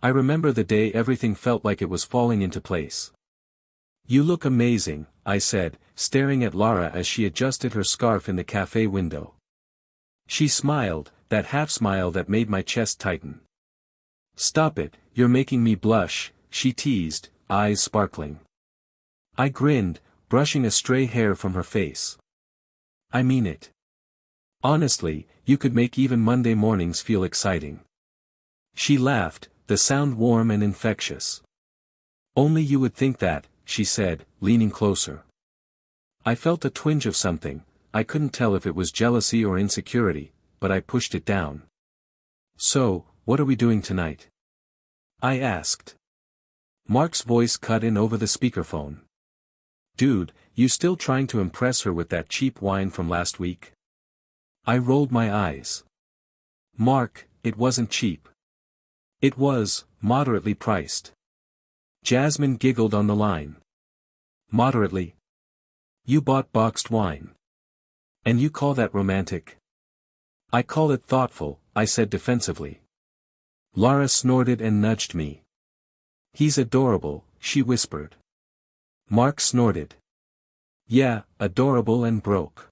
I remember the day everything felt like it was falling into place. "You look amazing," I said, staring at Lara as she adjusted her scarf in the cafe window. She smiled, that half-smile that made my chest tighten. "Stop it, you're making me blush," she teased, eyes sparkling. I grinned, brushing a stray hair from her face. "I mean it. Honestly, you could make even Monday mornings feel exciting." She laughed, the sound warm and infectious. "Only you would think that," she said, leaning closer. I felt a twinge of something. I couldn't tell if it was jealousy or insecurity, but I pushed it down. "So, what are we doing tonight?" I asked. Mark's voice cut in over the speakerphone. "Dude, you still trying to impress her with that cheap wine from last week?" I rolled my eyes. "Mark, it wasn't cheap. It was, moderately priced." Jasmine giggled on the line. "Moderately? You bought boxed wine. And you call that romantic?" "I call it thoughtful," I said defensively. Lara snorted and nudged me. "He's adorable," she whispered. Mark snorted. "Yeah, adorable and broke.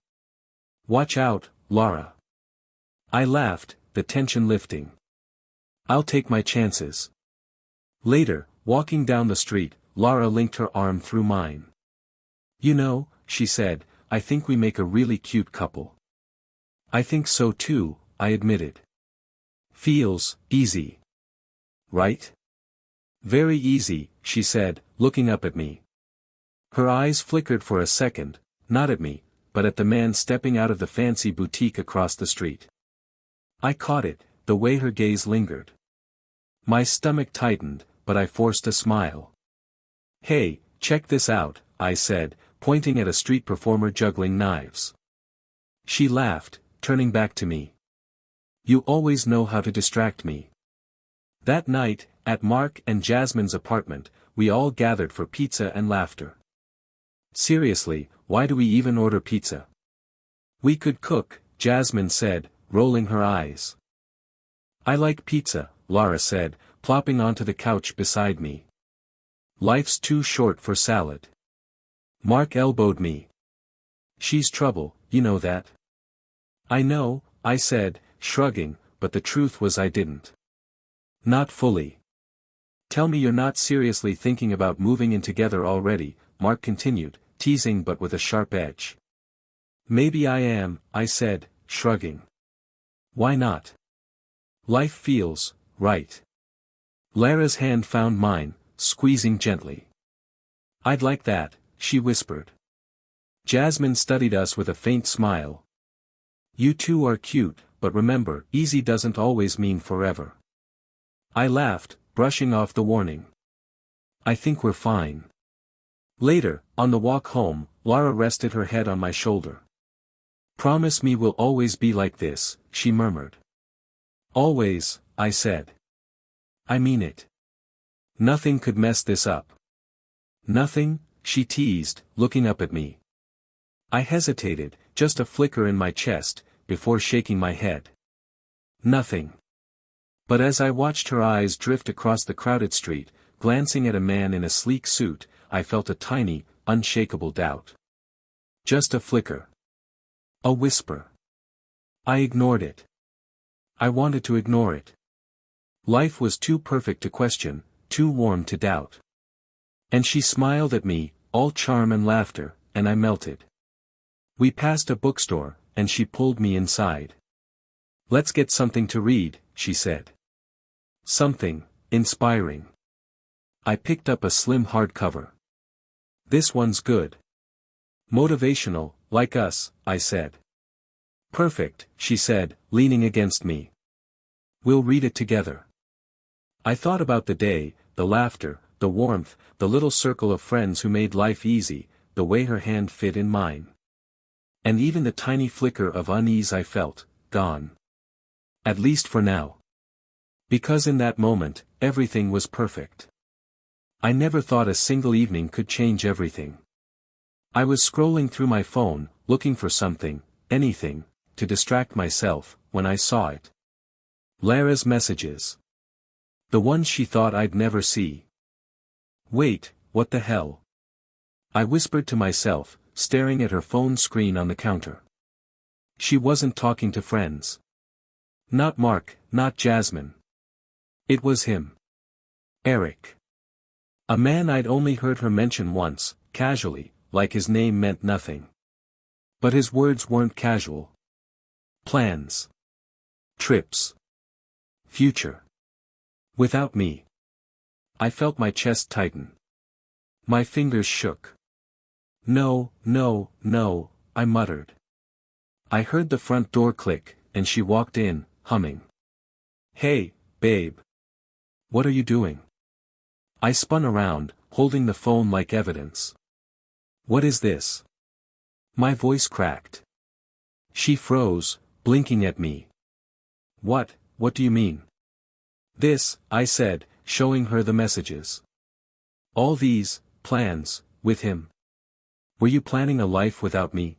Watch out, Lara." I laughed, the tension lifting. "I'll take my chances." Later, walking down the street, Lara linked her arm through mine. "You know," she said, "I think we make a really cute couple." "I think so too," I admitted. "Feels easy. Right?" "Very easy," she said, looking up at me. Her eyes flickered for a second, not at me, but at the man stepping out of the fancy boutique across the street. I caught it, the way her gaze lingered. My stomach tightened, but I forced a smile. "Hey, check this out," I said, pointing at a street performer juggling knives. She laughed, turning back to me. "You always know how to distract me." That night, at Mark and Jasmine's apartment, we all gathered for pizza and laughter. "Seriously, why do we even order pizza?" "We could cook," Jasmine said, rolling her eyes. "I like pizza," Lara said, plopping onto the couch beside me. "Life's too short for salad." Mark elbowed me. "She's trouble, you know that." "I know," I said, shrugging, but the truth was I didn't. "Not fully." "Tell me you're not seriously thinking about moving in together already," Mark continued, teasing but with a sharp edge. "Maybe I am," I said, shrugging. "Why not? Life feels right." Lara's hand found mine, squeezing gently. "I'd like that," she whispered. Jasmine studied us with a faint smile. "You two are cute, but remember, easy doesn't always mean forever." I laughed, brushing off the warning. "I think we're fine." Later, on the walk home, Lara rested her head on my shoulder. "Promise me we'll always be like this," she murmured. "Always," I said. "I mean it. Nothing could mess this up." "Nothing?" she teased, looking up at me. I hesitated, just a flicker in my chest, before shaking my head. "Nothing." But as I watched her eyes drift across the crowded street, glancing at a man in a sleek suit, I felt a tiny, unshakable doubt. Just a flicker. A whisper. I ignored it. I wanted to ignore it. Life was too perfect to question, too warm to doubt. And she smiled at me, all charm and laughter, and I melted. We passed a bookstore, and she pulled me inside. "Let's get something to read," she said. "Something inspiring." I picked up a slim hardcover. "This one's good. Motivational, like us," I said. "Perfect," she said, leaning against me. "We'll read it together." I thought about the day, the laughter, the warmth, the little circle of friends who made life easy, the way her hand fit in mine. And even the tiny flicker of unease I felt, gone. At least for now. Because in that moment, everything was perfect. I never thought a single evening could change everything. I was scrolling through my phone, looking for something, anything, to distract myself, when I saw it. Lara's messages. The ones she thought I'd never see. Wait, what the hell? I whispered to myself, staring at her phone screen on the counter. She wasn't talking to friends. Not Mark, not Jasmine. It was him. Eric. A man I'd only heard her mention once, casually, like his name meant nothing. But his words weren't casual. Plans. Trips. Future. Without me. I felt my chest tighten. My fingers shook. No, no, no, I muttered. I heard the front door click, and she walked in, humming. Hey, babe. What are you doing? I spun around, holding the phone like evidence. What is this? My voice cracked. She froze, blinking at me. What do you mean? This, I said, showing her the messages. All these, plans, with him. Were you planning a life without me?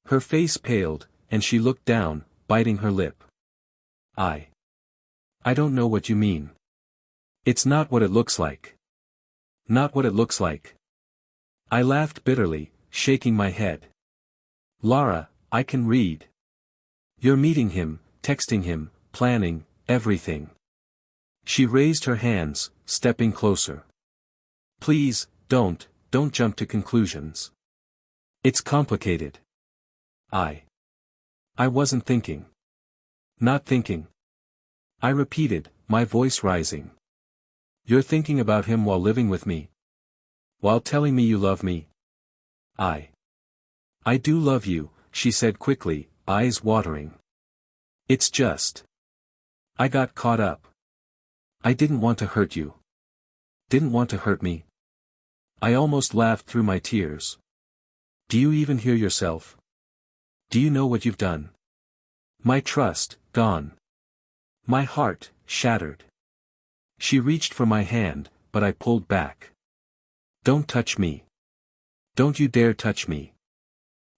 Her face paled, and she looked down, biting her lip. I don't know what you mean. It's not what it looks like. Not what it looks like. I laughed bitterly, shaking my head. Lara, I can read. You're meeting him, texting him, planning, everything. She raised her hands, stepping closer. Please, don't jump to conclusions. It's complicated. I wasn't thinking. Not thinking. I repeated, my voice rising. You're thinking about him while living with me? While telling me you love me? I do love you, she said quickly, eyes watering. It's just. I got caught up. I didn't want to hurt you. Didn't want to hurt me. I almost laughed through my tears. Do you even hear yourself? Do you know what you've done? My trust, gone. My heart, shattered. She reached for my hand, but I pulled back. Don't touch me. Don't you dare touch me.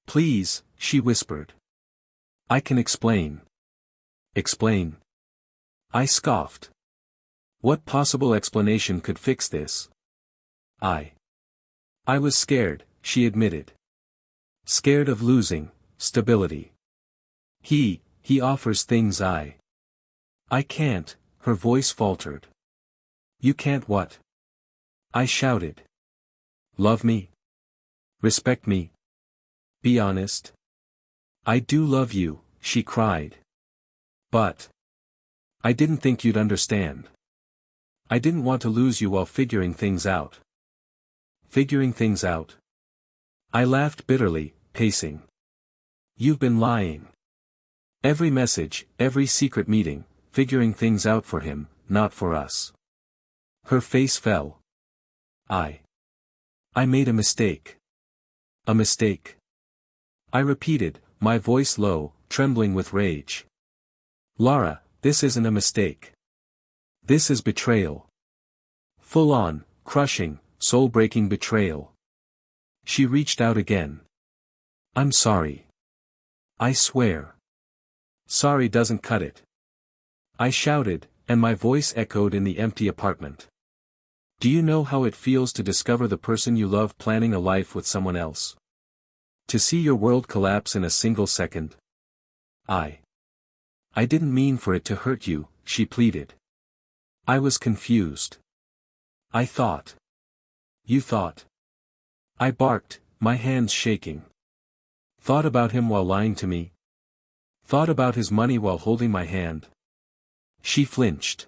Please, she whispered. I can explain. Explain. I scoffed. What possible explanation could fix this? I was scared, she admitted. Scared of losing stability. He offers things I can't, her voice faltered. You can't what? I shouted. Love me? Respect me? Be honest? I do love you, she cried. But I didn't think you'd understand. I didn't want to lose you while figuring things out. Figuring things out? I laughed bitterly, pacing. You've been lying. Every message, every secret meeting, figuring things out for him, not for us. Her face fell. I made a mistake. A mistake. I repeated, my voice low, trembling with rage. Lara, this isn't a mistake. This is betrayal. Full-on, crushing, soul-breaking betrayal. She reached out again. I'm sorry. I swear. Sorry doesn't cut it. I shouted, and my voice echoed in the empty apartment. Do you know how it feels to discover the person you love planning a life with someone else? To see your world collapse in a single second? I didn't mean for it to hurt you, she pleaded. I was confused. I thought. You thought. I barked, my hands shaking. Thought about him while lying to me? Thought about his money while holding my hand? She flinched.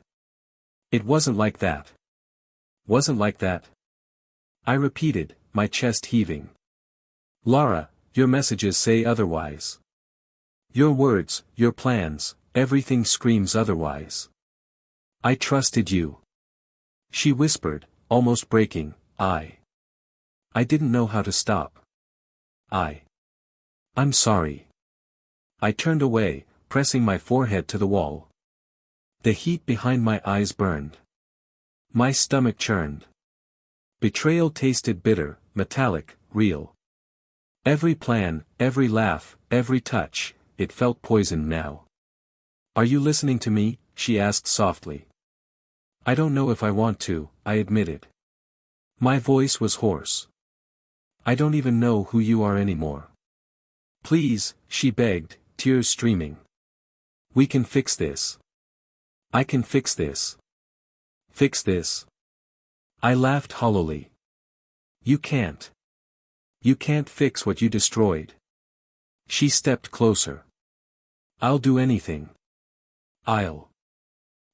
It wasn't like that. Wasn't like that. I repeated, my chest heaving. Lara, your messages say otherwise. Your words, your plans, everything screams otherwise. I trusted you. She whispered, almost breaking, I didn't know how to stop. I'm sorry. I turned away, pressing my forehead to the wall. The heat behind my eyes burned. My stomach churned. Betrayal tasted bitter, metallic, real. Every plan, every laugh, every touch, it felt poisoned now. Are you listening to me? She asked softly. I don't know if I want to, I admitted. My voice was hoarse. I don't even know who you are anymore. Please, she begged, tears streaming. We can fix this. I can fix this. Fix this. I laughed hollowly. You can't. You can't fix what you destroyed. She stepped closer. I'll do anything.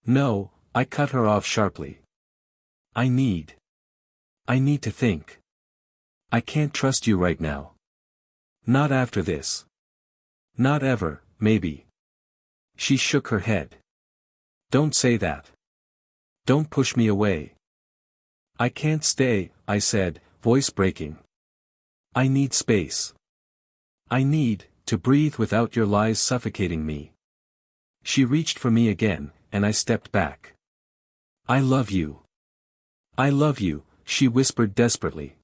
No, I cut her off sharply. I need to think. I can't trust you right now. Not after this. Not ever, maybe. She shook her head. Don't say that. Don't push me away. I can't stay, I said, voice breaking. I need space. I need to breathe without your lies suffocating me. She reached for me again, and I stepped back. I love you. I love you, she whispered desperately.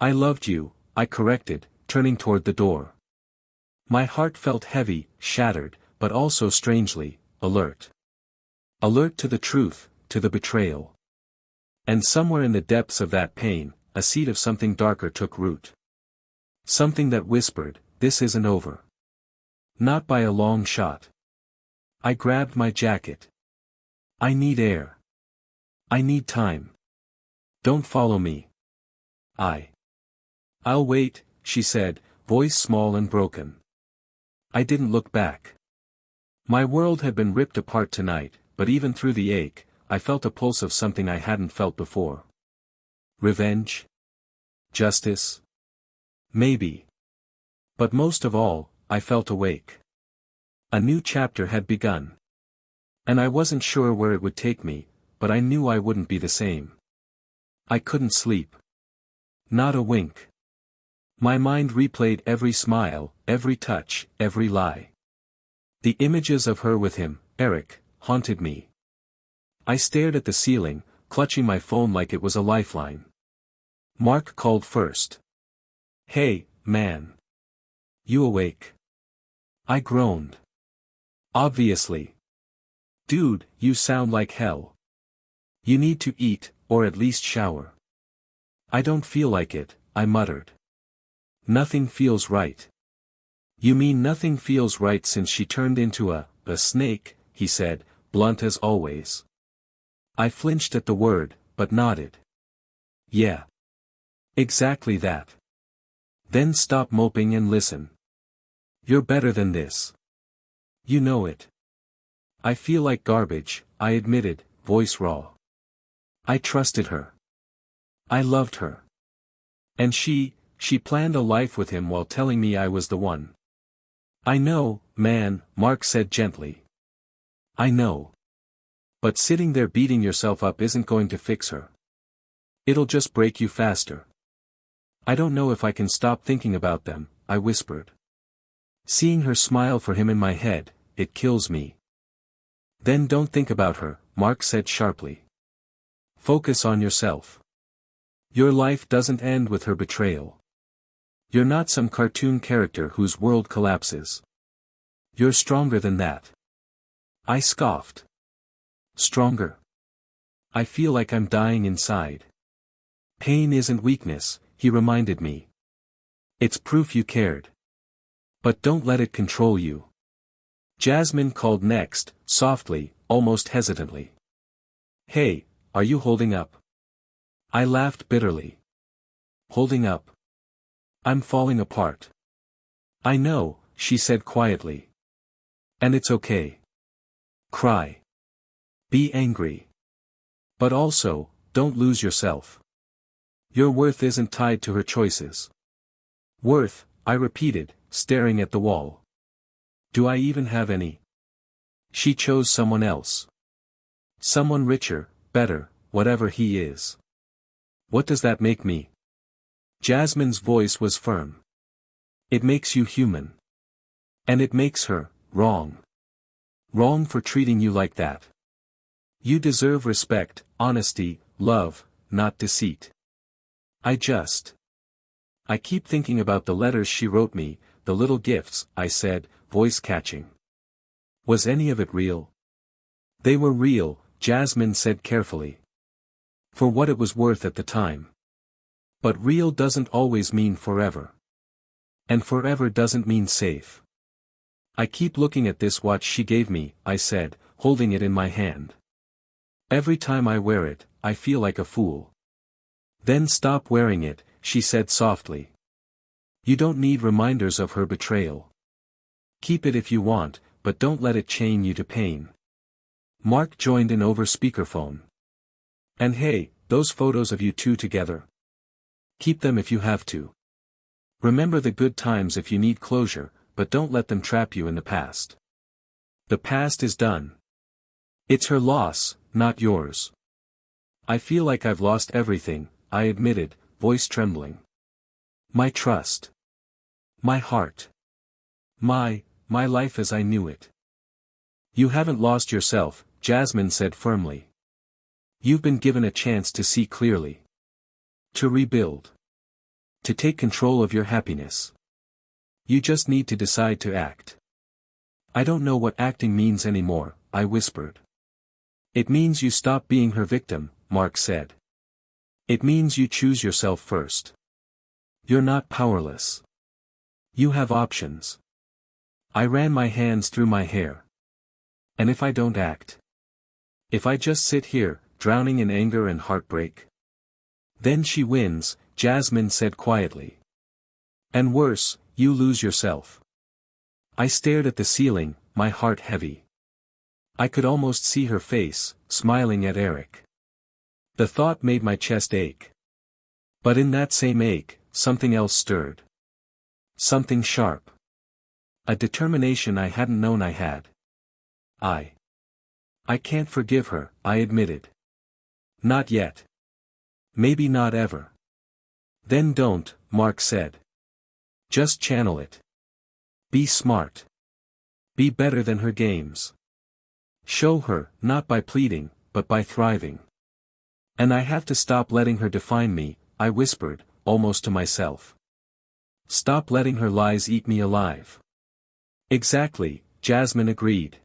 I loved you, I corrected, turning toward the door. My heart felt heavy, shattered, but also strangely, alert. Alert to the truth, to the betrayal. And somewhere in the depths of that pain, a seed of something darker took root. Something that whispered, this isn't over. Not by a long shot. I grabbed my jacket. I need air. I need time. Don't follow me. I'll wait, she said, voice small and broken. I didn't look back. My world had been ripped apart tonight, but even through the ache, I felt a pulse of something I hadn't felt before. Revenge? Justice? Maybe. But most of all, I felt awake. A new chapter had begun. And I wasn't sure where it would take me, but I knew I wouldn't be the same. I couldn't sleep. Not a wink. My mind replayed every smile, every touch, every lie. The images of her with him, Eric, haunted me. I stared at the ceiling, clutching my phone like it was a lifeline. Mark called first. Hey, man. You awake? I groaned. Obviously. Dude, you sound like hell. You need to eat, or at least shower. I don't feel like it, I muttered. Nothing feels right. You mean nothing feels right since she turned into a snake, he said, blunt as always. I flinched at the word, but nodded. Yeah. Exactly that. Then stop moping and listen. You're better than this. You know it. I feel like garbage, I admitted, voice raw. I trusted her. I loved her. And she planned a life with him while telling me I was the one. I know, man, Mark said gently. I know. But sitting there beating yourself up isn't going to fix her. It'll just break you faster. I don't know if I can stop thinking about them, I whispered. Seeing her smile for him in my head, it kills me. Then don't think about her, Mark said sharply. Focus on yourself. Your life doesn't end with her betrayal. You're not some cartoon character whose world collapses. You're stronger than that. I scoffed. Stronger? I feel like I'm dying inside. Pain isn't weakness, he reminded me. It's proof you cared. But don't let it control you. Jasmine called next, softly, almost hesitantly. Hey, are you holding up? I laughed bitterly. Holding up? I'm falling apart. I know, she said quietly. And it's okay. Cry. Be angry. But also, don't lose yourself. Your worth isn't tied to her choices. Worth, I repeated, staring at the wall. Do I even have any? She chose someone else. Someone richer, better, whatever he is. What does that make me? Jasmine's voice was firm. It makes you human. And it makes her, wrong. Wrong for treating you like that. You deserve respect, honesty, love, not deceit. I keep thinking about the letters she wrote me, the little gifts, I said, voice catching. Was any of it real? They were real, Jasmine said carefully. For what it was worth at the time. But real doesn't always mean forever. And forever doesn't mean safe. I keep looking at this watch she gave me, I said, holding it in my hand. Every time I wear it, I feel like a fool. Then stop wearing it, she said softly. You don't need reminders of her betrayal. Keep it if you want, but don't let it chain you to pain. Mark joined in over speakerphone. And hey, those photos of you two together. Keep them if you have to. Remember the good times if you need closure, but don't let them trap you in the past. The past is done. It's her loss, not yours. I feel like I've lost everything, I admitted, voice trembling. My trust. My heart. My life as I knew it. You haven't lost yourself, Jasmine said firmly. You've been given a chance to see clearly. To rebuild. To take control of your happiness. You just need to decide to act. I don't know what acting means anymore, I whispered. It means you stop being her victim, Mark said. It means you choose yourself first. You're not powerless. You have options. I ran my hands through my hair. And if I don't act? If I just sit here, drowning in anger and heartbreak? Then she wins, Jasmine said quietly. And worse, you lose yourself. I stared at the ceiling, my heart heavy. I could almost see her face, smiling at Eric. The thought made my chest ache. But in that same ache, something else stirred. Something sharp. A determination I hadn't known I had. I can't forgive her, I admitted. Not yet. Maybe not ever. Then don't, Mark said. Just channel it. Be smart. Be better than her games. Show her, not by pleading, but by thriving. And I have to stop letting her define me, I whispered, almost to myself. Stop letting her lies eat me alive. Exactly, Jasmine agreed.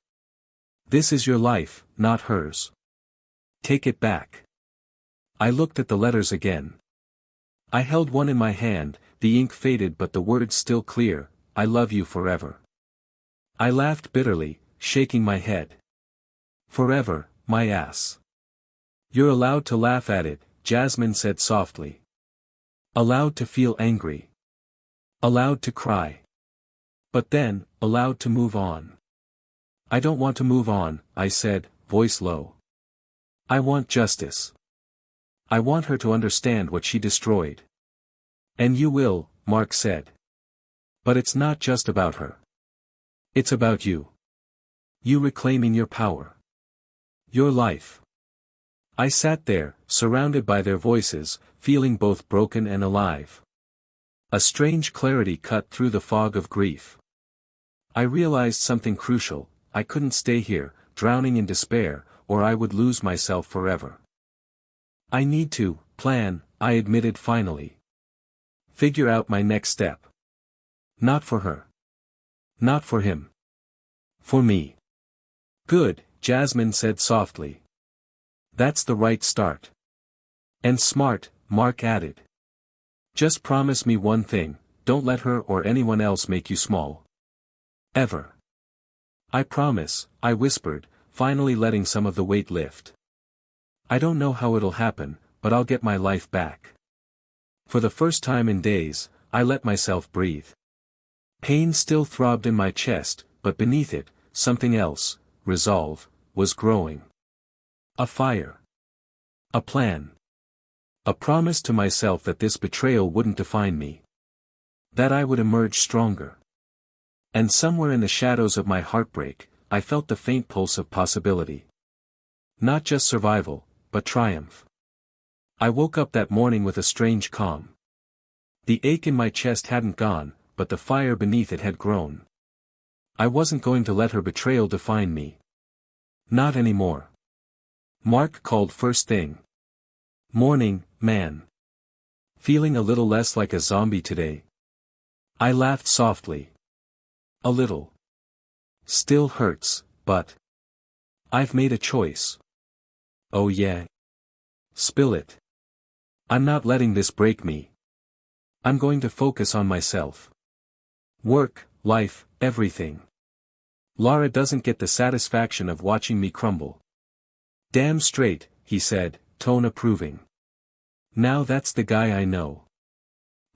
This is your life, not hers. Take it back. I looked at the letters again. I held one in my hand, the ink faded but the words still clear, I love you forever. I laughed bitterly, shaking my head. Forever, my ass. You're allowed to laugh at it, Jasmine said softly. Allowed to feel angry. Allowed to cry. But then, allowed to move on. I don't want to move on, I said, voice low. I want justice. I want her to understand what she destroyed. And you will, Mark said. But it's not just about her. It's about you. You reclaiming your power. Your life. I sat there, surrounded by their voices, feeling both broken and alive. A strange clarity cut through the fog of grief. I realized something crucial, I couldn't stay here, drowning in despair, or I would lose myself forever. I need to plan, I admitted finally. Figure out my next step. Not for her. Not for him. For me. Good, Jasmine said softly. That's the right start. And smart, Mark added. Just promise me one thing, don't let her or anyone else make you small. Ever. I promise, I whispered, finally letting some of the weight lift. I don't know how it'll happen, but I'll get my life back. For the first time in days, I let myself breathe. Pain still throbbed in my chest, but beneath it, something else, resolve, was growing. A fire. A plan. A promise to myself that this betrayal wouldn't define me. That I would emerge stronger. And somewhere in the shadows of my heartbreak, I felt the faint pulse of possibility. Not just survival, but triumph. I woke up that morning with a strange calm. The ache in my chest hadn't gone, but the fire beneath it had grown. I wasn't going to let her betrayal define me. Not anymore. Mark called first thing. Morning, man. Feeling a little less like a zombie today? I laughed softly. A little. Still hurts, but I've made a choice. Oh yeah. Spill it. I'm not letting this break me. I'm going to focus on myself. Work, life, everything. Lara doesn't get the satisfaction of watching me crumble. Damn straight, he said, tone approving. Now that's the guy I know.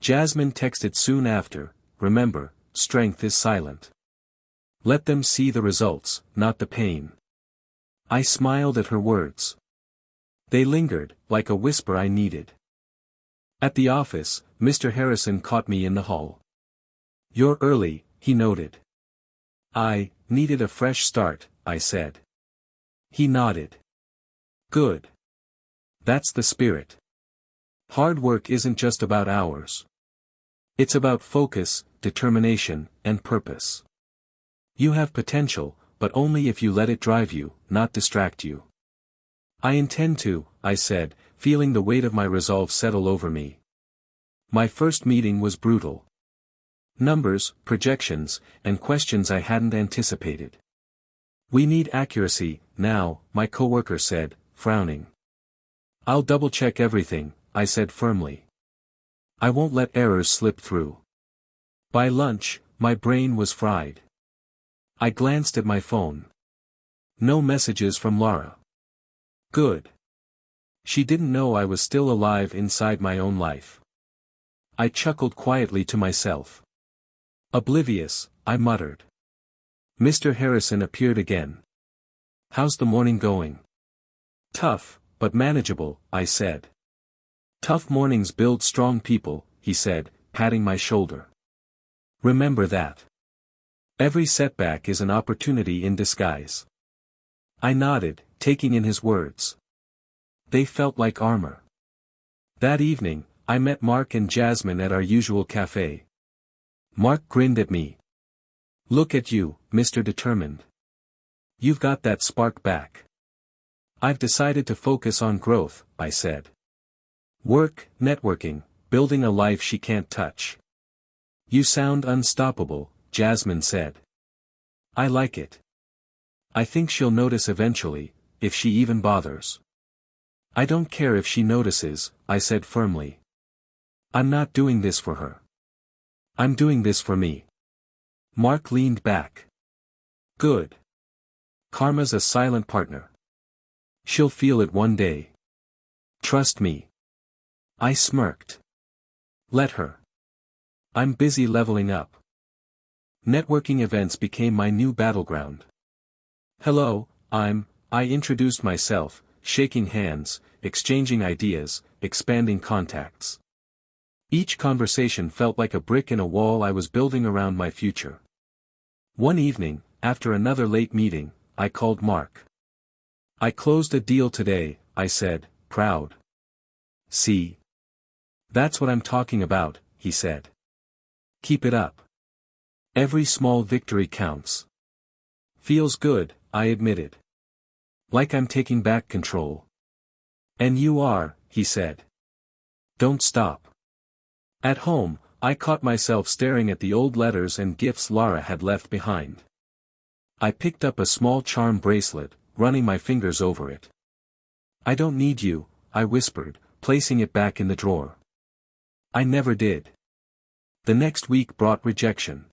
Jasmine texted soon after, remember, strength is silent. Let them see the results, not the pain. I smiled at her words. They lingered, like a whisper I needed. At the office, Mr. Harrison caught me in the hall. You're early, he noted. I needed a fresh start, I said. He nodded. Good. That's the spirit. Hard work isn't just about hours. It's about focus, determination, and purpose. You have potential, but only if you let it drive you, not distract you. I intend to, I said, feeling the weight of my resolve settle over me. My first meeting was brutal. Numbers, projections, and questions I hadn't anticipated. We need accuracy, now, my coworker said, frowning. I'll double-check everything, I said firmly. I won't let errors slip through. By lunch, my brain was fried. I glanced at my phone. No messages from Lara. Good. She didn't know I was still alive inside my own life. I chuckled quietly to myself. Oblivious, I muttered. Mr. Harrison appeared again. How's the morning going? Tough, but manageable, I said. Tough mornings build strong people, he said, patting my shoulder. Remember that. Every setback is an opportunity in disguise. I nodded, taking in his words. They felt like armor. That evening, I met Mark and Jasmine at our usual cafe. Mark grinned at me. Look at you, Mr. Determined. You've got that spark back. I've decided to focus on growth, I said. Work, networking, building a life she can't touch. You sound unstoppable, Jasmine said. I like it. I think she'll notice eventually, if she even bothers. I don't care if she notices, I said firmly. I'm not doing this for her. I'm doing this for me. Mark leaned back. Good. Karma's a silent partner. She'll feel it one day. Trust me. I smirked. Let her. I'm busy leveling up. Networking events became my new battleground. Hello, I introduced myself, shaking hands, exchanging ideas, expanding contacts. Each conversation felt like a brick in a wall I was building around my future. One evening, after another late meeting, I called Mark. I closed a deal today, I said, proud. See? That's what I'm talking about, he said. Keep it up. Every small victory counts. Feels good, I admitted. Like I'm taking back control. And you are, he said. Don't stop. At home, I caught myself staring at the old letters and gifts Lara had left behind. I picked up a small charm bracelet, running my fingers over it. I don't need you, I whispered, placing it back in the drawer. I never did. The next week brought rejection.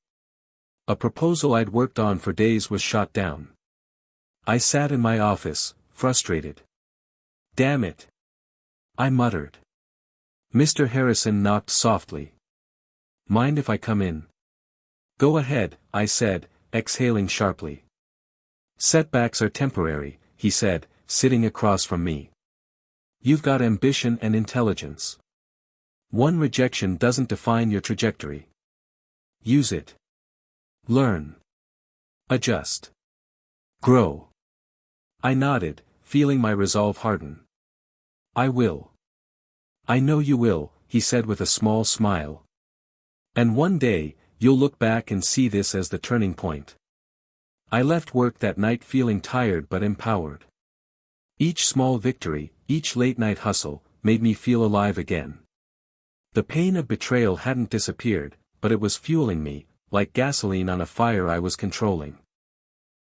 A proposal I'd worked on for days was shot down. I sat in my office, frustrated. Damn it. I muttered. Mr. Harrison knocked softly. Mind if I come in? Go ahead, I said, exhaling sharply. Setbacks are temporary, he said, sitting across from me. You've got ambition and intelligence. One rejection doesn't define your trajectory. Use it. Learn. Adjust. Grow. I nodded, feeling my resolve harden. I will. I know you will, he said with a small smile. And one day, you'll look back and see this as the turning point. I left work that night feeling tired but empowered. Each small victory, each late-night hustle, made me feel alive again. The pain of betrayal hadn't disappeared, but it was fueling me, like gasoline on a fire I was controlling.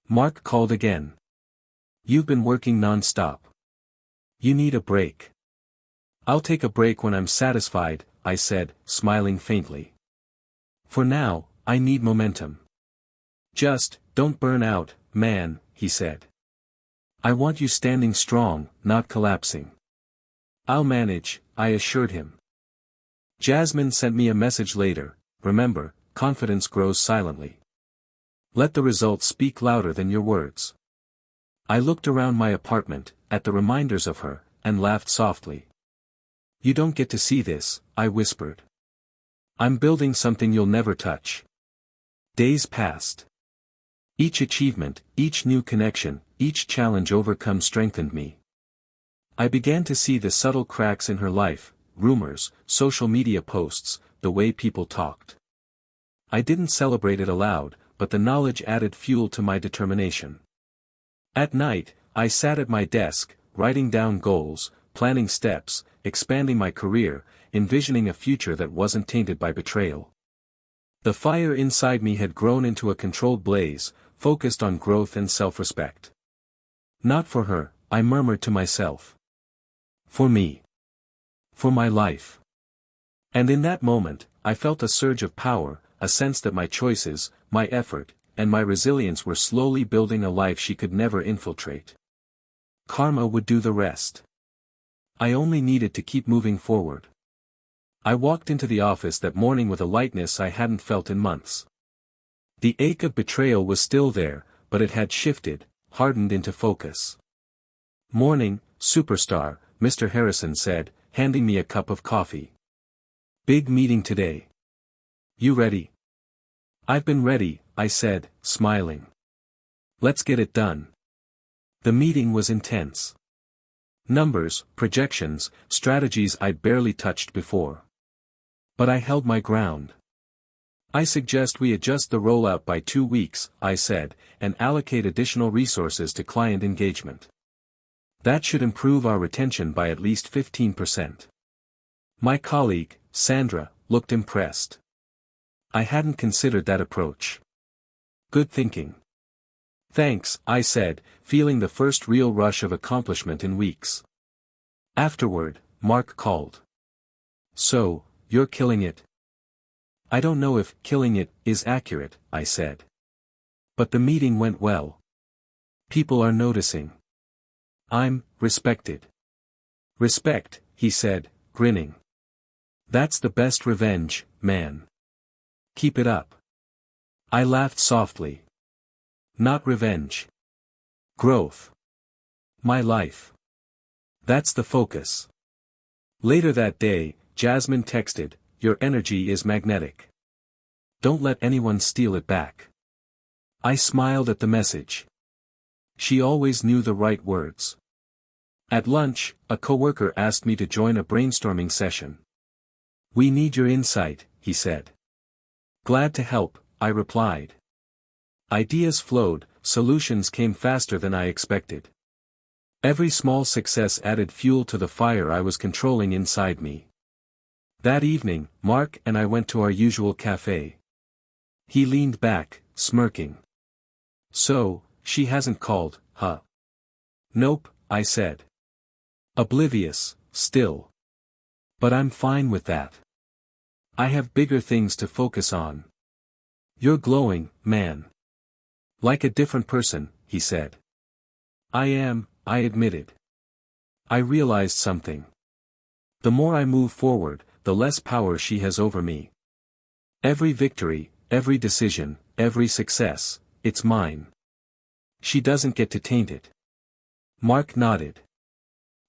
Mark called again. You've been working non-stop. You need a break. I'll take a break when I'm satisfied, I said, smiling faintly. For now, I need momentum. Just, don't burn out, man, he said. I want you standing strong, not collapsing. I'll manage, I assured him. Jasmine sent me a message later, remember, confidence grows silently. Let the results speak louder than your words. I looked around my apartment, at the reminders of her, and laughed softly. You don't get to see this, I whispered. I'm building something you'll never touch. Days passed. Each achievement, each new connection, each challenge overcome strengthened me. I began to see the subtle cracks in her life, rumors, social media posts, the way people talked. I didn't celebrate it aloud, but the knowledge added fuel to my determination. At night, I sat at my desk, writing down goals, planning steps, expanding my career, envisioning a future that wasn't tainted by betrayal. The fire inside me had grown into a controlled blaze, focused on growth and self-respect. Not for her, I murmured to myself. For me. For my life. And in that moment, I felt a surge of power, a sense that my choices, my effort, and my resilience were slowly building a life she could never infiltrate. Karma would do the rest. I only needed to keep moving forward. I walked into the office that morning with a lightness I hadn't felt in months. The ache of betrayal was still there, but it had shifted, hardened into focus. Morning, superstar, Mr. Harrison said, handing me a cup of coffee. Big meeting today. You ready? I've been ready, I said, smiling. Let's get it done. The meeting was intense. Numbers, projections, strategies I'd barely touched before. But I held my ground. I suggest we adjust the rollout by 2 weeks, I said, and allocate additional resources to client engagement. That should improve our retention by at least 15%. My colleague, Sandra, looked impressed. I hadn't considered that approach. Good thinking. Thanks, I said, feeling the first real rush of accomplishment in weeks. Afterward, Mark called. So, you're killing it? I don't know if killing it is accurate, I said. But the meeting went well. People are noticing. I'm respected. Respect, he said, grinning. That's the best revenge, man. Keep it up. I laughed softly. Not revenge. Growth. My life. That's the focus. Later that day, Jasmine texted, your energy is magnetic. Don't let anyone steal it back. I smiled at the message. She always knew the right words. At lunch, a coworker asked me to join a brainstorming session. We need your insight, he said. Glad to help, I replied. Ideas flowed, solutions came faster than I expected. Every small success added fuel to the fire I was controlling inside me. That evening, Mark and I went to our usual cafe. He leaned back, smirking. So, she hasn't called, huh? Nope, I said. Oblivious, still. But I'm fine with that. I have bigger things to focus on. You're glowing, man. Like a different person, he said. I am, I admitted. I realized something. The more I move forward, the less power she has over me. Every victory, every decision, every success, it's mine. She doesn't get to taint it. Mark nodded.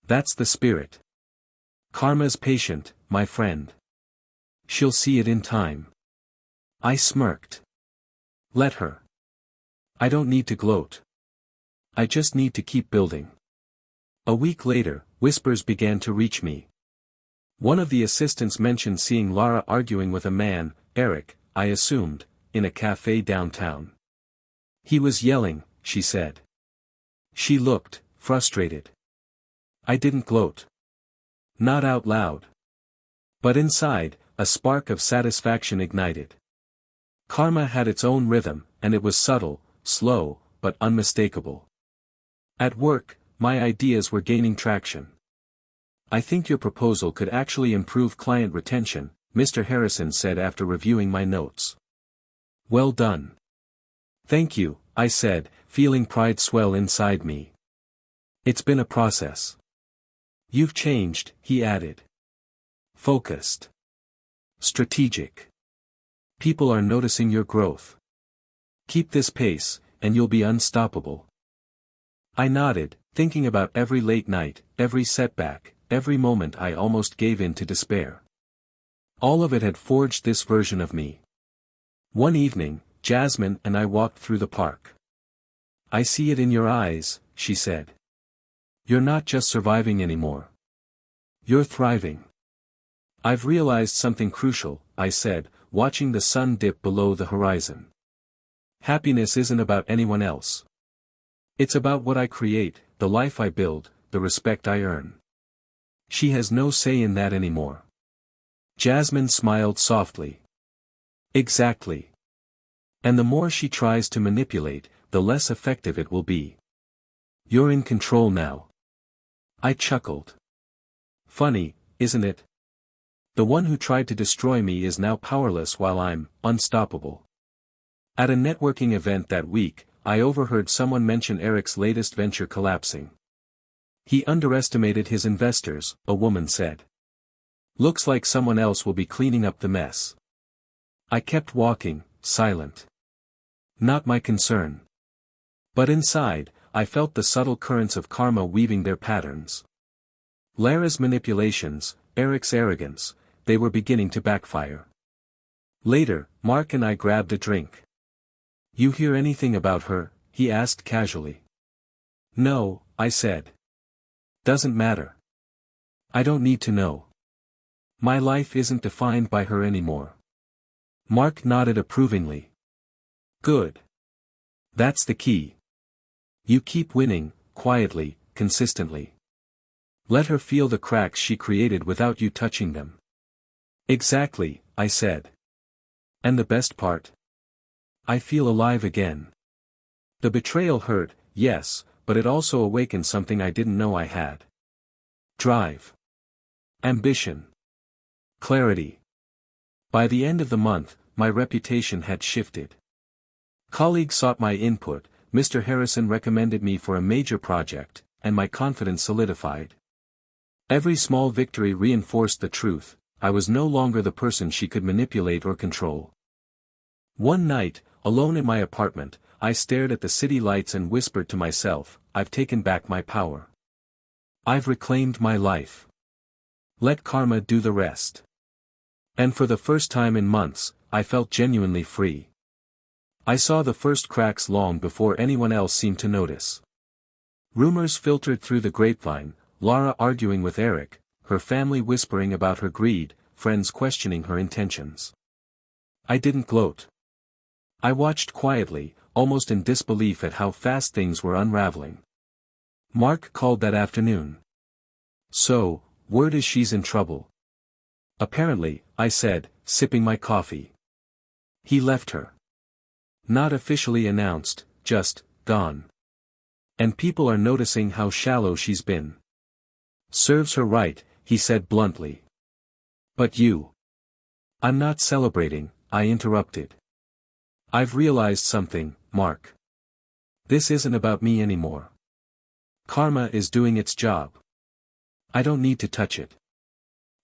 That's the spirit. Karma's patient, my friend. She'll see it in time. I smirked. Let her. I don't need to gloat. I just need to keep building. A week later, whispers began to reach me. One of the assistants mentioned seeing Lara arguing with a man, Eric, I assumed, in a cafe downtown. He was yelling, she said. She looked frustrated. I didn't gloat. Not out loud. But inside, a spark of satisfaction ignited. Karma had its own rhythm, and it was subtle, slow, but unmistakable. At work, my ideas were gaining traction. I think your proposal could actually improve client retention, Mr. Harrison said after reviewing my notes. Well done. Thank you, I said, feeling pride swell inside me. It's been a process. You've changed, he added. Focused. Strategic. People are noticing your growth. Keep this pace, and you'll be unstoppable. I nodded, thinking about every late night, every setback, every moment I almost gave in to despair. All of it had forged this version of me. One evening, Jasmine and I walked through the park. I see it in your eyes, she said. You're not just surviving anymore. You're thriving. I've realized something crucial, I said, watching the sun dip below the horizon. Happiness isn't about anyone else. It's about what I create, the life I build, the respect I earn. She has no say in that anymore. Jasmine smiled softly. Exactly. And the more she tries to manipulate, the less effective it will be. You're in control now. I chuckled. Funny, isn't it? The one who tried to destroy me is now powerless while I'm unstoppable. At a networking event that week, I overheard someone mention Eric's latest venture collapsing. He underestimated his investors, a woman said. Looks like someone else will be cleaning up the mess. I kept walking, silent. Not my concern. But inside, I felt the subtle currents of karma weaving their patterns. Lara's manipulations, Eric's arrogance, they were beginning to backfire. Later, Mark and I grabbed a drink. You hear anything about her? He asked casually. No, I said. Doesn't matter. I don't need to know. My life isn't defined by her anymore. Mark nodded approvingly. Good. That's the key. You keep winning, quietly, consistently. Let her feel the cracks she created without you touching them. Exactly, I said. And the best part? I feel alive again. The betrayal hurt, yes, but it also awakened something I didn't know I had. Drive. Ambition. Clarity. By the end of the month, my reputation had shifted. Colleagues sought my input, Mr. Harrison recommended me for a major project, and my confidence solidified. Every small victory reinforced the truth, I was no longer the person she could manipulate or control. One night, alone in my apartment, I stared at the city lights and whispered to myself, I've taken back my power. I've reclaimed my life. Let karma do the rest. And for the first time in months, I felt genuinely free. I saw the first cracks long before anyone else seemed to notice. Rumors filtered through the grapevine, Lara arguing with Eric, her family whispering about her greed, friends questioning her intentions. I didn't gloat. I watched quietly, almost in disbelief at how fast things were unraveling. Mark called that afternoon. So, word is she's in trouble. Apparently, I said, sipping my coffee. He left her. Not officially announced, just, gone. And people are noticing how shallow she's been. Serves her right, he said bluntly. But you. I'm not celebrating, I interrupted. I've realized something, Mark. This isn't about me anymore. Karma is doing its job. I don't need to touch it.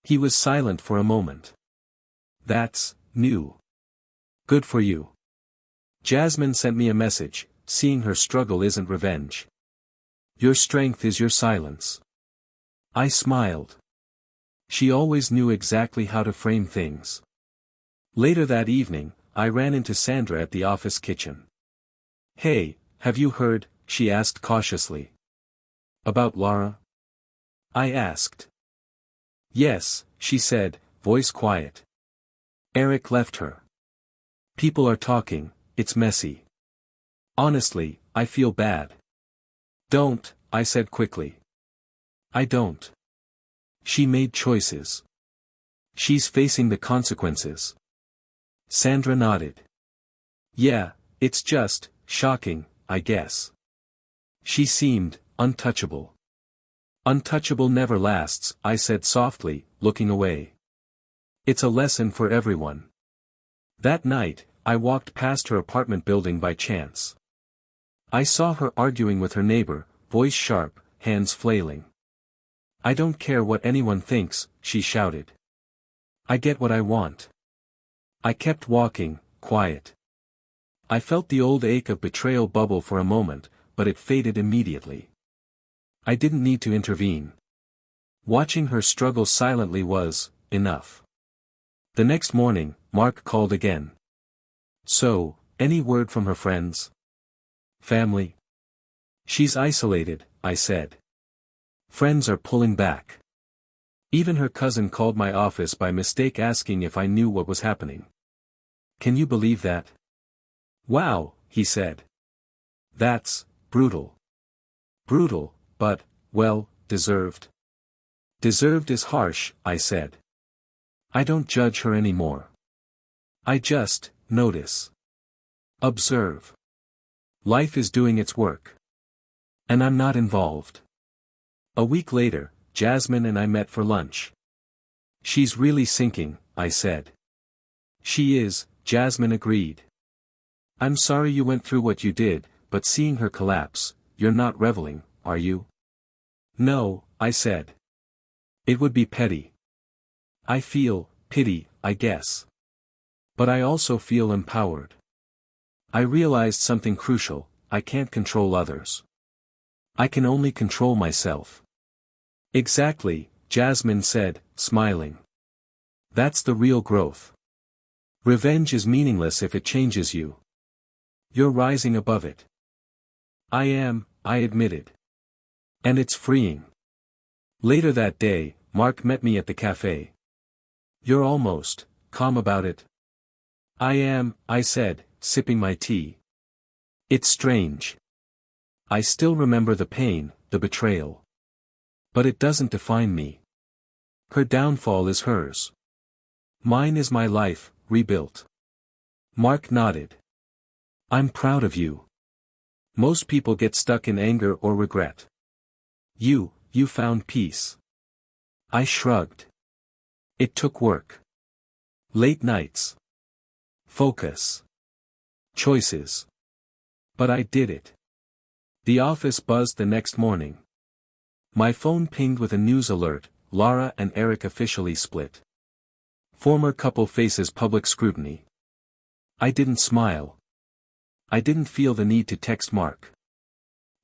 He was silent for a moment. That's new. Good for you. Jasmine sent me a message, seeing her struggle isn't revenge. Your strength is your silence. I smiled. She always knew exactly how to frame things. Later that evening, I ran into Sandra at the office kitchen. Hey, have you heard? She asked cautiously. About Lara? I asked. Yes, she said, voice quiet. Eric left her. People are talking, it's messy. Honestly, I feel bad. Don't, I said quickly. I don't. She made choices. She's facing the consequences. Sandra nodded. Yeah, it's just, shocking, I guess. She seemed, untouchable. Untouchable never lasts, I said softly, looking away. It's a lesson for everyone. That night, I walked past her apartment building by chance. I saw her arguing with her neighbor, voice sharp, hands flailing. I don't care what anyone thinks, she shouted. I get what I want. I kept walking, quiet. I felt the old ache of betrayal bubble for a moment, but it faded immediately. I didn't need to intervene. Watching her struggle silently was enough. The next morning, Mark called again. So, any word from her friends? Family? She's isolated, I said. Friends are pulling back. Even her cousin called my office by mistake asking if I knew what was happening. Can you believe that? Wow, he said. That's brutal. Brutal, but, well, deserved. Deserved is harsh, I said. I don't judge her anymore. I just notice. Observe. Life is doing its work. And I'm not involved. A week later, Jasmine and I met for lunch. She's really sinking, I said. She is, Jasmine agreed. I'm sorry you went through what you did, but seeing her collapse, you're not reveling, are you? No, I said. It would be petty. I feel pity, I guess. But I also feel empowered. I realized something crucial: I can't control others. I can only control myself. Exactly, Jasmine said, smiling. That's the real growth. Revenge is meaningless if it changes you. You're rising above it. I am, I admitted. And it's freeing. Later that day, Mark met me at the cafe. You're almost calm about it. I am, I said, sipping my tea. It's strange. I still remember the pain, the betrayal. But it doesn't define me. Her downfall is hers. Mine is my life, rebuilt. Mark nodded. I'm proud of you. Most people get stuck in anger or regret. You found peace. I shrugged. It took work. Late nights. Focus. Choices. But I did it. The office buzzed the next morning. My phone pinged with a news alert: Lara and Eric officially split. Former couple faces public scrutiny. I didn't smile. I didn't feel the need to text Mark.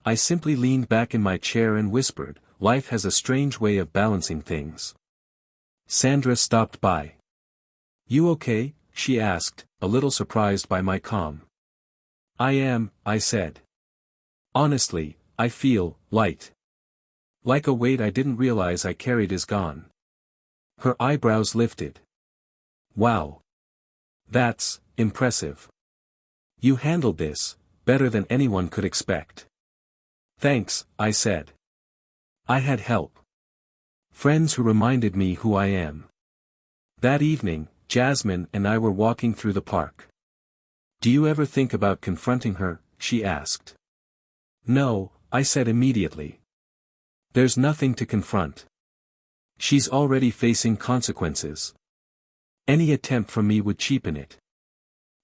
I simply leaned back in my chair and whispered, life has a strange way of balancing things. Sandra stopped by. You okay? She asked, a little surprised by my calm. I am, I said. Honestly, I feel light. Like a weight I didn't realize I carried is gone. Her eyebrows lifted. Wow. That's impressive. You handled this better than anyone could expect. Thanks, I said. I had help. Friends who reminded me who I am. That evening, Jasmine and I were walking through the park. Do you ever think about confronting her? She asked. No, I said immediately. There's nothing to confront. She's already facing consequences. Any attempt from me would cheapen it.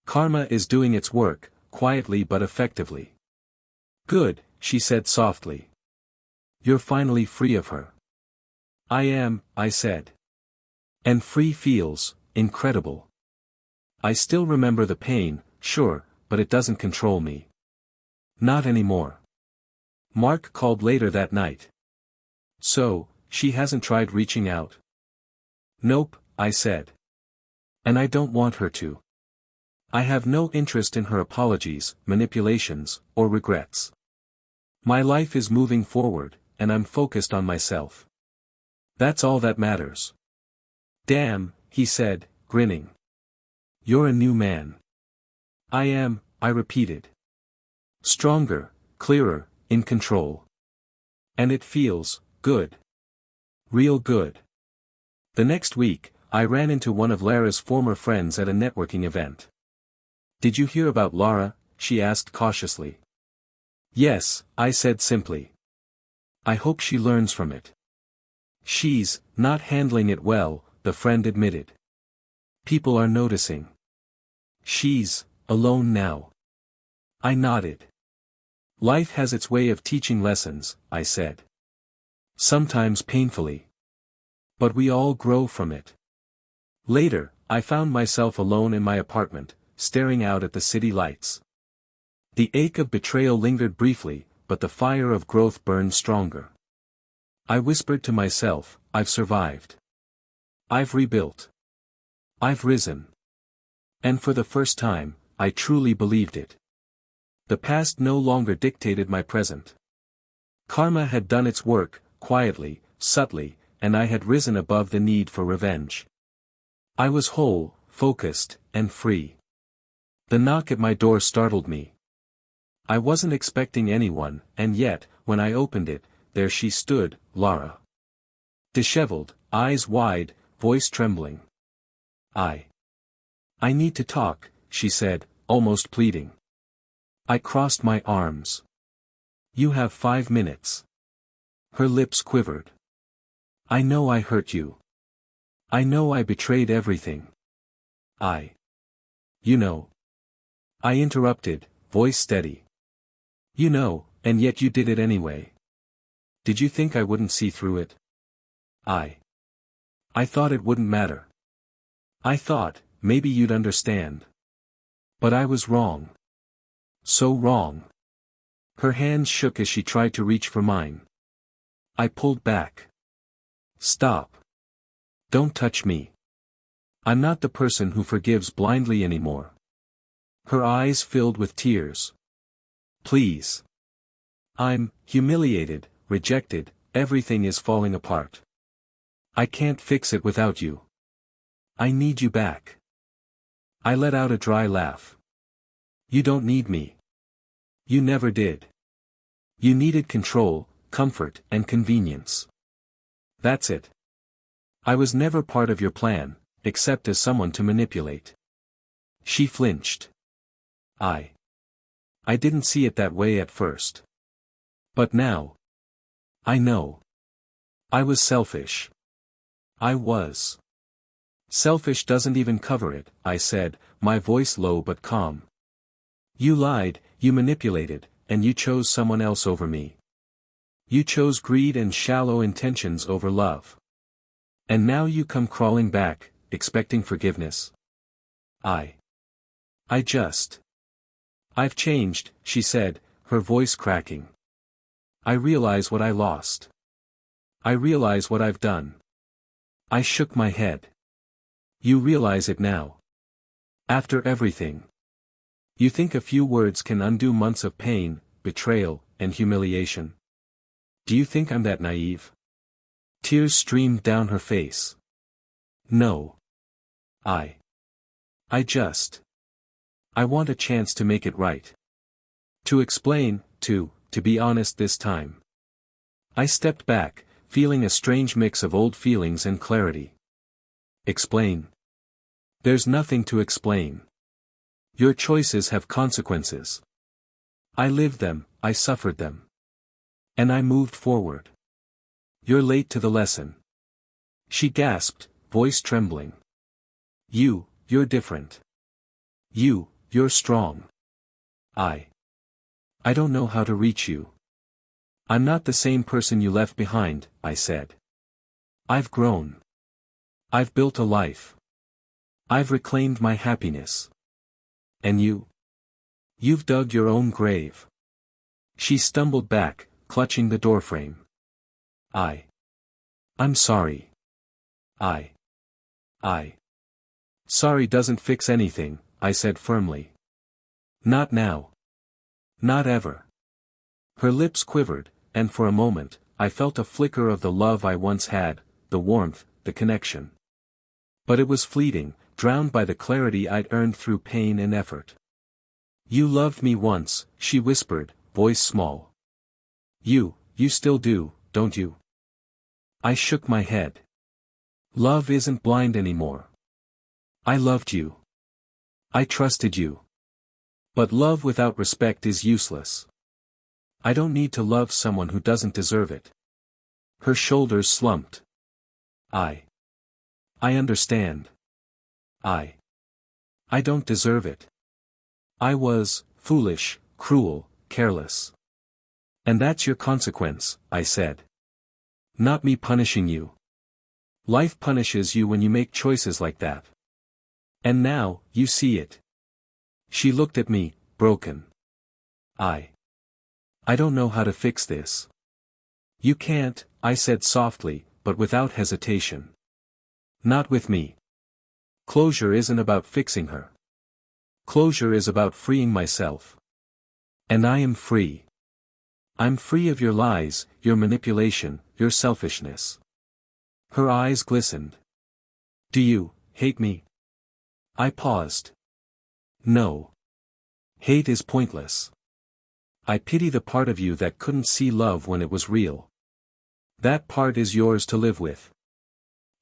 Karma is doing its work, quietly but effectively. Good, she said softly. You're finally free of her. I am, I said. And free feels incredible. I still remember the pain, sure, but it doesn't control me. Not anymore. Mark called later that night. So, she hasn't tried reaching out? Nope, I said. And I don't want her to. I have no interest in her apologies, manipulations, or regrets. My life is moving forward, and I'm focused on myself. That's all that matters. Damn, he said, grinning. You're a new man. I am, I repeated. Stronger, clearer, in control. And it feels good. Real good. The next week, I ran into one of Lara's former friends at a networking event. Did you hear about Lara? She asked cautiously. Yes, I said simply. I hope she learns from it. She's not handling it well, the friend admitted. People are noticing. She's alone now. I nodded. Life has its way of teaching lessons, I said. Sometimes painfully. But we all grow from it. Later, I found myself alone in my apartment, staring out at the city lights. The ache of betrayal lingered briefly, but the fire of growth burned stronger. I whispered to myself, I've survived. I've rebuilt. I've risen. And for the first time, I truly believed it. The past no longer dictated my present. Karma had done its work, quietly, subtly, and I had risen above the need for revenge. I was whole, focused, and free. The knock at my door startled me. I wasn't expecting anyone, and yet, when I opened it, there she stood, Lara. Disheveled, eyes wide, voice trembling. I need to talk, she said, almost pleading. I crossed my arms. You have 5 minutes. Her lips quivered. I know I hurt you. I know I betrayed everything. You know. I interrupted, voice steady. You know, and yet you did it anyway. Did you think I wouldn't see through it? I thought it wouldn't matter. I thought, maybe you'd understand. But I was wrong. So wrong. Her hands shook as she tried to reach for mine. I pulled back. Stop. Don't touch me. I'm not the person who forgives blindly anymore. Her eyes filled with tears. Please. I'm humiliated, rejected, everything is falling apart. I can't fix it without you. I need you back. I let out a dry laugh. You don't need me. You never did. You needed control, comfort, and convenience. That's it. I was never part of your plan, except as someone to manipulate. She flinched. I didn't see it that way at first. But now. I know. I was selfish. I was. Selfish doesn't even cover it, I said, my voice low but calm. You lied, you manipulated, and you chose someone else over me. You chose greed and shallow intentions over love. And now you come crawling back, expecting forgiveness. I've changed, she said, her voice cracking. I realize what I lost. I realize what I've done. I shook my head. You realize it now. After everything. You think a few words can undo months of pain, betrayal, and humiliation. Do you think I'm that naive? Tears streamed down her face. No. I want a chance to make it right. To explain, to be honest this time. I stepped back, feeling a strange mix of old feelings and clarity. Explain. There's nothing to explain. Your choices have consequences. I lived them, I suffered them. And I moved forward. You're late to the lesson. She gasped, voice trembling. You're different. You're strong. I don't know how to reach you. I'm not the same person you left behind, I said. I've grown. I've built a life. I've reclaimed my happiness. And you've dug your own grave. She stumbled back, clutching the doorframe. I'm sorry. Sorry doesn't fix anything, I said firmly. Not now. Not ever. Her lips quivered, and for a moment, I felt a flicker of the love I once had, the warmth, the connection. But it was fleeting, drowned by the clarity I'd earned through pain and effort. You loved me once, she whispered, voice small. You still do, don't you? I shook my head. Love isn't blind anymore. I loved you. I trusted you. But love without respect is useless. I don't need to love someone who doesn't deserve it. Her shoulders slumped. I understand. I don't deserve it. I was foolish, cruel, careless. And that's your consequence, I said. Not me punishing you. Life punishes you when you make choices like that. And now, you see it. She looked at me, broken. I don't know how to fix this. You can't, I said softly, but without hesitation. Not with me. Closure isn't about fixing her. Closure is about freeing myself. And I am free. I'm free of your lies, your manipulation, your selfishness. Her eyes glistened. Do you hate me? I paused. No. Hate is pointless. I pity the part of you that couldn't see love when it was real. That part is yours to live with.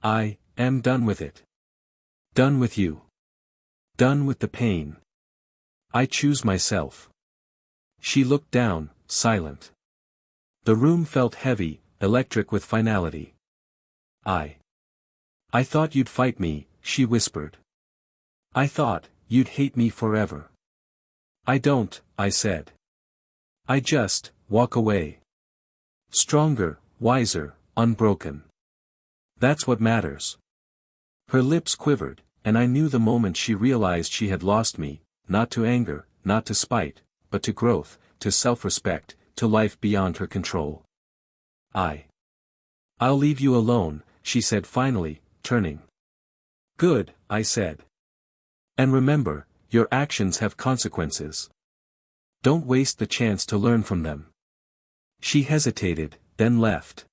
I am done with it. Done with you. Done with the pain. I choose myself. She looked down, silent. The room felt heavy, electric with finality. I thought you'd fight me, she whispered. I thought you'd hate me forever. I don't, I said. I just walk away. Stronger, wiser, unbroken. That's what matters. Her lips quivered, and I knew the moment she realized she had lost me, not to anger, not to spite, but to growth, to self-respect, to life beyond her control. I'll leave you alone, she said finally, turning. Good, I said. And remember, your actions have consequences. Don't waste the chance to learn from them. She hesitated, then left.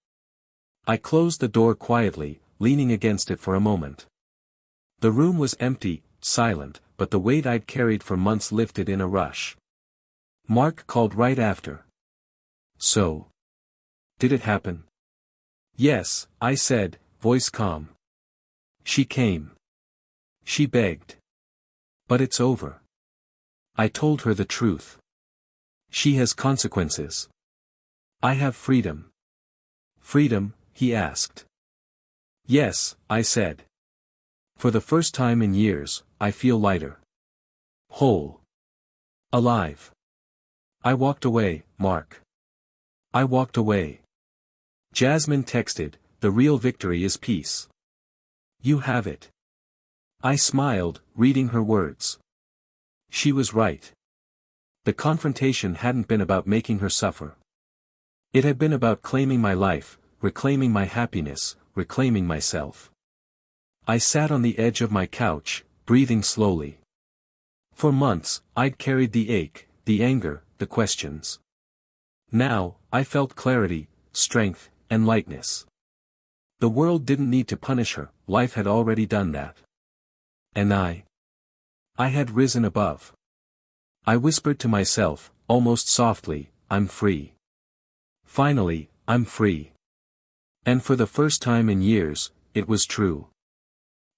I closed the door quietly, leaning against it for a moment. The room was empty, silent, but the weight I'd carried for months lifted in a rush. Mark called right after. So. Did it happen? Yes, I said, voice calm. She came. She begged. But it's over. I told her the truth. She has consequences. I have freedom. Freedom, he asked. Yes, I said. For the first time in years, I feel lighter. Whole. Alive. I walked away, Mark. I walked away. Jasmine texted, the real victory is peace. You have it. I smiled, reading her words. She was right. The confrontation hadn't been about making her suffer. It had been about claiming my life, reclaiming my happiness, reclaiming myself. I sat on the edge of my couch, breathing slowly. For months, I'd carried the ache, the anger, the questions. Now, I felt clarity, strength, and lightness. The world didn't need to punish her, life had already done that. And I had risen above. I whispered to myself, almost softly, I'm free. Finally, I'm free. And for the first time in years, it was true.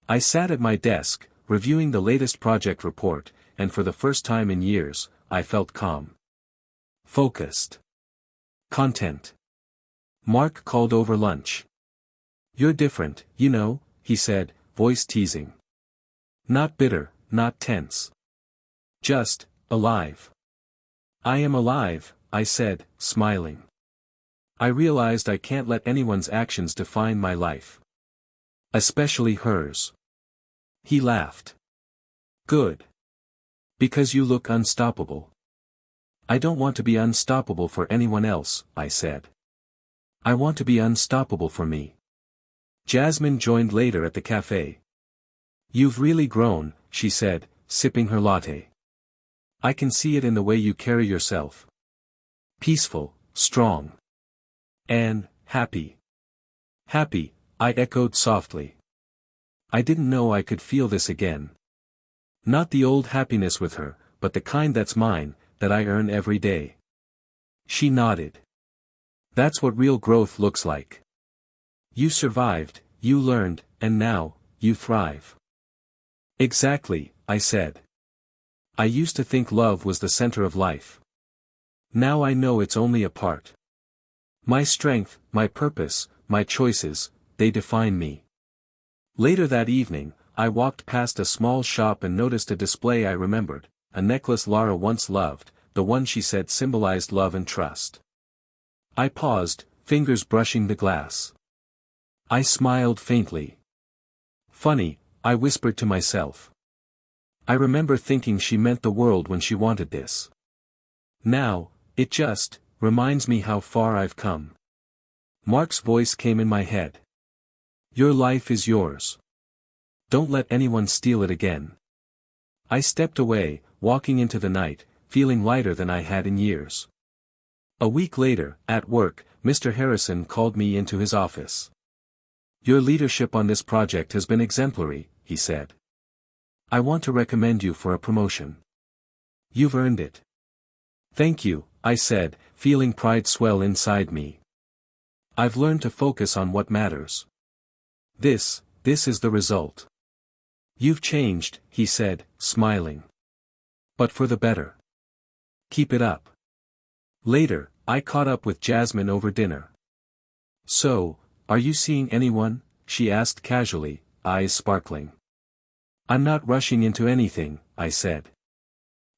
I sat at my desk, reviewing the latest project report, and for the first time in years, I felt calm. Focused. Content. Mark called over lunch. You're different, you know, he said, voice teasing. Not bitter, not tense. Just, alive. I am alive, I said, smiling. I realized I can't let anyone's actions define my life. Especially hers. He laughed. Good. Because you look unstoppable. I don't want to be unstoppable for anyone else, I said. I want to be unstoppable for me. Jasmine joined later at the cafe. You've really grown, she said, sipping her latte. I can see it in the way you carry yourself. Peaceful, strong. And, happy. Happy, I echoed softly. I didn't know I could feel this again. Not the old happiness with her, but the kind that's mine, that I earn every day. She nodded. That's what real growth looks like. You survived, you learned, and now, you thrive. Exactly, I said. I used to think love was the center of life. Now I know it's only a part. My strength, my purpose, my choices, they define me. Later that evening, I walked past a small shop and noticed a display I remembered, a necklace Lara once loved, the one she said symbolized love and trust. I paused, fingers brushing the glass. I smiled faintly. Funny, I whispered to myself. I remember thinking she meant the world when she wanted this. Now, it just reminds me how far I've come. Mark's voice came in my head. Your life is yours. Don't let anyone steal it again. I stepped away, walking into the night, feeling lighter than I had in years. A week later, at work, Mr. Harrison called me into his office. Your leadership on this project has been exemplary, he said. I want to recommend you for a promotion. You've earned it. Thank you, I said, feeling pride swell inside me. I've learned to focus on what matters. This is the result. You've changed, he said, smiling. But for the better. Keep it up. Later, I caught up with Jasmine over dinner. So, are you seeing anyone? She asked casually, eyes sparkling. I'm not rushing into anything, I said.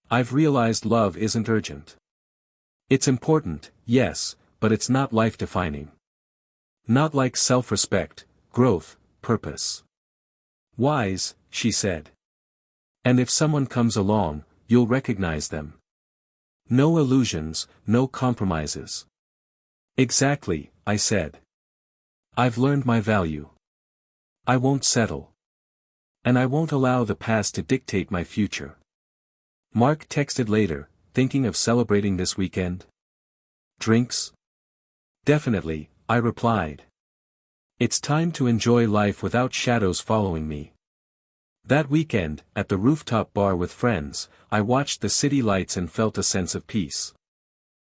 I've realized love isn't urgent. It's important, yes, but it's not life-defining. Not like self-respect, growth, purpose. Wise, she said. And if someone comes along, you'll recognize them. No illusions, no compromises. Exactly, I said. I've learned my value. I won't settle. And I won't allow the past to dictate my future. Mark texted later, thinking of celebrating this weekend? Drinks? Definitely, I replied. It's time to enjoy life without shadows following me. That weekend, at the rooftop bar with friends, I watched the city lights and felt a sense of peace.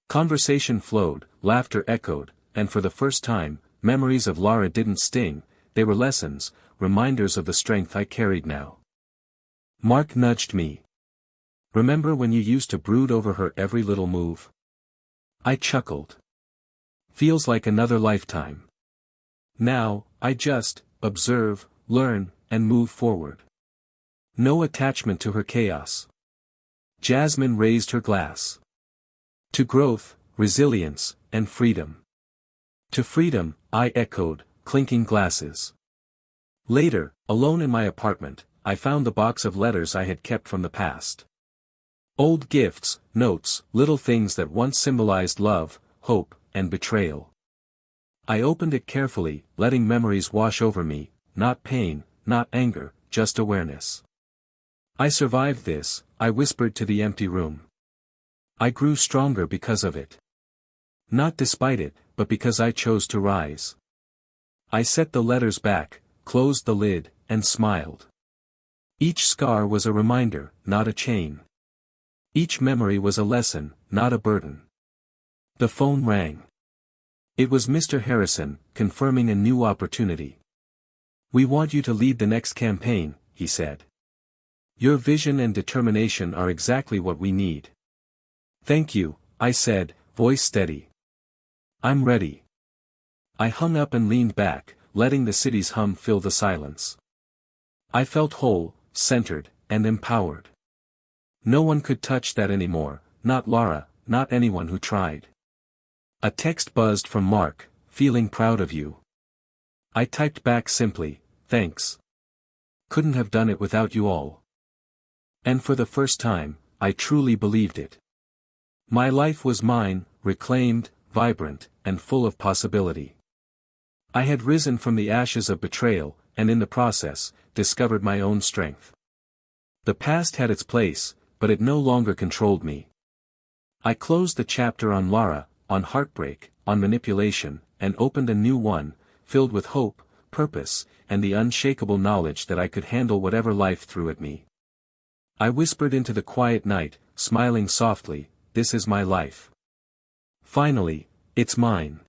Conversation flowed, laughter echoed, and for the first time, memories of Lara didn't sting, they were lessons, reminders of the strength I carried now. Mark nudged me. Remember when you used to brood over her every little move? I chuckled. Feels like another lifetime. Now, I just observe, learn, and move forward. No attachment to her chaos. Jasmine raised her glass. To growth, resilience, and freedom. To freedom, I echoed, clinking glasses. Later, alone in my apartment, I found the box of letters I had kept from the past. Old gifts, notes, little things that once symbolized love, hope, and betrayal. I opened it carefully, letting memories wash over me, not pain, not anger, just awareness. I survived this, I whispered to the empty room. I grew stronger because of it. Not despite it, but because I chose to rise. I set the letters back, closed the lid, and smiled. Each scar was a reminder, not a chain. Each memory was a lesson, not a burden. The phone rang. It was Mr. Harrison, confirming a new opportunity. We want you to lead the next campaign, he said. Your vision and determination are exactly what we need. Thank you, I said, voice steady. I'm ready. I hung up and leaned back, letting the city's hum fill the silence. I felt whole, centered, and empowered. No one could touch that anymore, not Lara, not anyone who tried. A text buzzed from Mark, feeling proud of you. I typed back simply, thanks. Couldn't have done it without you all. And for the first time, I truly believed it. My life was mine, reclaimed, vibrant, and full of possibility. I had risen from the ashes of betrayal, and in the process, discovered my own strength. The past had its place, but it no longer controlled me. I closed the chapter on Lara, on heartbreak, on manipulation, and opened a new one, filled with hope, purpose, and the unshakable knowledge that I could handle whatever life threw at me. I whispered into the quiet night, smiling softly, this is my life. Finally, it's mine.